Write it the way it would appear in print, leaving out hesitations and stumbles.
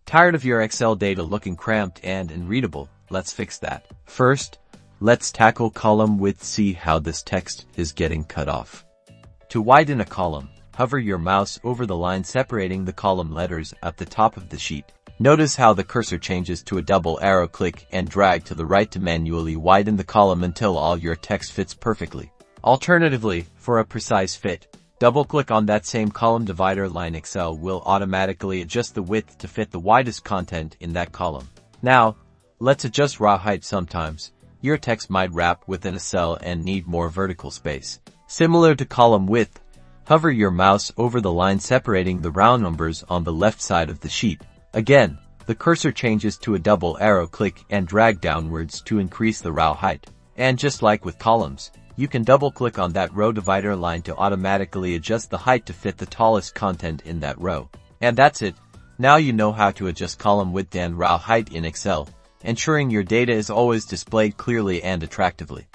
Tired of your Excel data looking cramped and unreadable? Let's fix that. First, let's tackle column width. See how this text is getting cut off. To widen a column, hover your mouse over the line separating the column letters at the top of the sheet. Notice how the cursor changes to a double arrow. Click and drag to the right to manually widen the column until all your text fits perfectly. Alternatively, for a precise fit, double-click on that same column divider line. Excel will automatically adjust the width to fit the widest content in that column. Now, let's adjust row height. Sometimes, your text might wrap within a cell and need more vertical space. Similar to column width, hover your mouse over the line separating the row numbers on the left side of the sheet. Again, the cursor changes to a double arrow. Click and drag downwards to increase the row height. And just like with columns, you can double-click on that row divider line to automatically adjust the height to fit the tallest content in that row. And that's it. Now you know how to adjust column width and row height in Excel, ensuring your data is always displayed clearly and attractively.